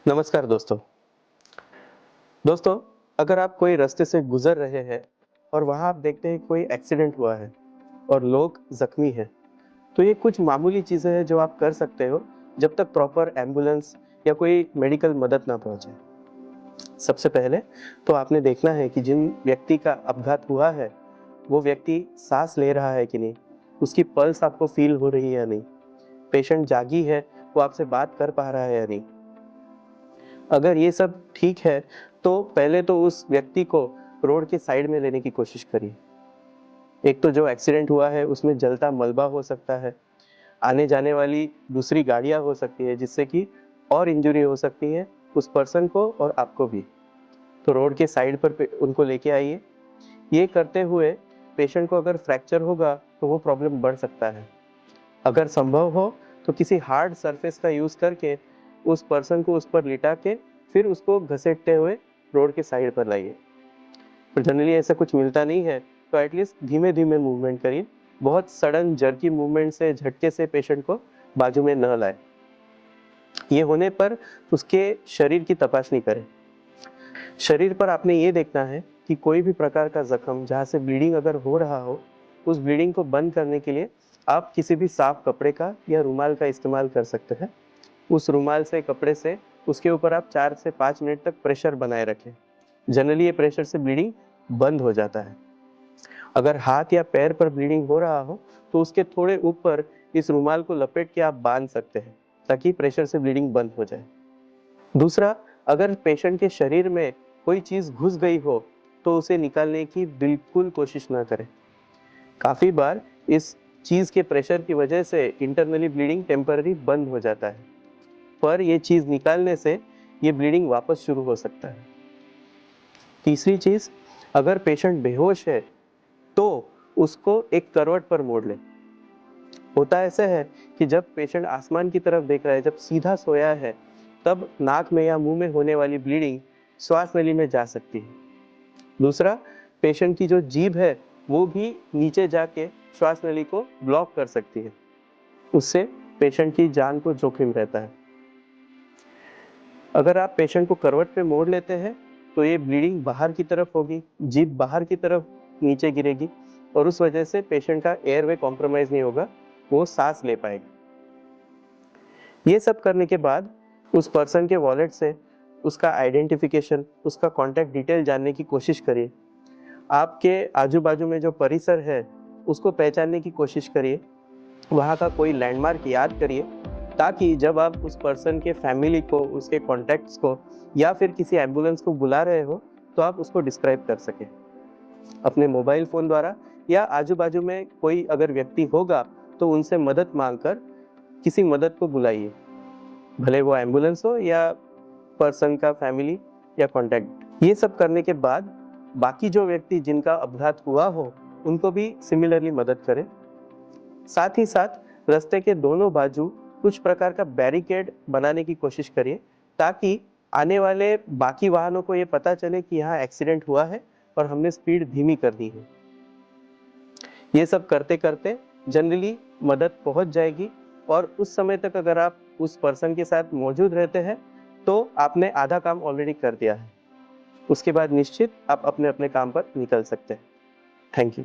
नमस्कार दोस्तों। दोस्तों, अगर आप कोई रास्ते से गुजर रहे हैं और वहाँ आप देखते हैं कोई एक्सीडेंट हुआ है और लोग जख्मी हैं, तो ये कुछ मामूली चीज़ें हैं जो आप कर सकते हो जब तक प्रॉपर एम्बुलेंस या कोई मेडिकल मदद ना पहुँचे। सबसे पहले तो आपने देखना है कि जिन व्यक्ति का अपघात हुआ है, वो व्यक्ति सांस ले रहा है कि नहीं, उसकी पल्स आपको फील हो रही है या नहीं, पेशेंट जागी है, वो आपसे बात कर पा रहा है या नहीं। अगर ये सब ठीक है, तो पहले तो उस व्यक्ति को रोड के साइड में लेने की कोशिश करिए। एक तो जो एक्सीडेंट हुआ है उसमें जलता मलबा हो सकता है, आने जाने वाली दूसरी गाड़ियाँ हो सकती है जिससे कि और इंजरी हो सकती है उस पर्सन को और आपको भी। तो रोड के साइड पर उनको लेके आइए। ये करते हुए पेशेंट को अगर फ्रैक्चर होगा तो वो प्रॉब्लम बढ़ सकता है। अगर संभव हो तो किसी हार्ड सरफेस का यूज़ करके उस पर्सन को उस पर लिटा के फिर उसको घसीटते हुए रोड के साइड पर लाइए। पर जनरली ऐसा कुछ मिलता नहीं है, तो एटलीस्ट धीमे धीमे मूवमेंट करिए। बहुत सडन जर्की मूवमेंट से, झटके से पेशेंट को बाजू में न लाए। ये होने पर उसके शरीर की तपासनी करें। शरीर पर आपने ये देखना है कि कोई भी प्रकार का जख्म जहाँ से ब्लीडिंग अगर हो रहा हो, उस ब्लीडिंग को बंद करने के लिए आप किसी भी साफ कपड़े का या रुमाल का इस्तेमाल कर सकते हैं। उस रुमाल से, कपड़े से उसके ऊपर आप 4 से 5 मिनट तक प्रेशर बनाए रखें। जनरली ये प्रेशर से ब्लीडिंग बंद हो जाता है। अगर हाथ या पैर पर ब्लीडिंग हो रहा हो, तो उसके थोड़े ऊपर इस रुमाल को लपेट के आप बांध सकते हैं, ताकि प्रेशर से ब्लीडिंग बंद हो जाए। दूसरा, अगर पेशेंट के शरीर में कोई चीज़ घुस गई हो, तो उसे निकालने की बिल्कुल कोशिश ना करें। काफ़ी बार इस चीज़ के प्रेशर की वजह से इंटरनली ब्लीडिंग टेम्पररी बंद हो जाता है, पर ये चीज़ निकालने से ये ब्लीडिंग वापस शुरू हो सकता है। तीसरी चीज़, अगर पेशेंट बेहोश है, तो उसको एक करवट पर मोड़ लें। होता ऐसा है कि जब पेशेंट आसमान की तरफ देख रहा है, जब सीधा सोया है, तब नाक में या मुंह में होने वाली ब्लीडिंग श्वास नली में जा सकती है। दूसरा, पेशेंट की जो जीभ है, वो भी नीचे जाके श्वास नली को ब्लॉक कर सकती है। उससे पेशेंट की जान को जोखिम रहता है। अगर आप पेशेंट को करवट पे मोड़ लेते हैं, तो ये ब्लीडिंग बाहर की तरफ होगी, जीभ बाहर की तरफ नीचे गिरेगी और उस वजह से पेशेंट का एयरवे कॉम्प्रोमाइज नहीं होगा, वो सांस ले पाएगा। ये सब करने के बाद उस पर्सन के वॉलेट से उसका आइडेंटिफिकेशन, उसका कॉन्टैक्ट डिटेल जानने की कोशिश करिए। आपके आजू-बाजू में जो परिसर है, उसको पहचानने की कोशिश करिए। वहाँ का कोई लैंडमार्क याद करिए, ताकि जब आप उस पर्सन के फैमिली को, उसके कॉन्टैक्ट्स को या फिर किसी एम्बुलेंस को बुला रहे हो, तो आप उसको डिस्क्राइब कर सकें। अपने मोबाइल फ़ोन द्वारा या आजू-बाजू में कोई अगर व्यक्ति होगा, तो उनसे मदद माँगकर किसी मदद को बुलाइए। भले वो एम्बुलेंस हो या पर्सन का फैमिली या कॉन्टैक्ट। ये सब करने के बाद बाकी जो व्यक्ति जिनका अपघात हुआ हो, उनको भी सिमिलरली मदद करें। साथ ही साथ रास्ते के दोनों बाजू कुछ प्रकार का बैरिकेड बनाने की कोशिश करिए, ताकि आने वाले बाकी वाहनों को ये पता चले कि यहाँ एक्सीडेंट हुआ है और हमने स्पीड धीमी कर दी है। ये सब करते-करते जनरली मदद पहुंच जाएगी और उस समय तक अगर आप उस पर्सन के साथ मौजूद रहते हैं, तो आपने आधा काम ऑलरेडी कर दिया है। उसके बाद निश्चित आप अपने-अपने काम पर निकल सकते हैं। Thank you.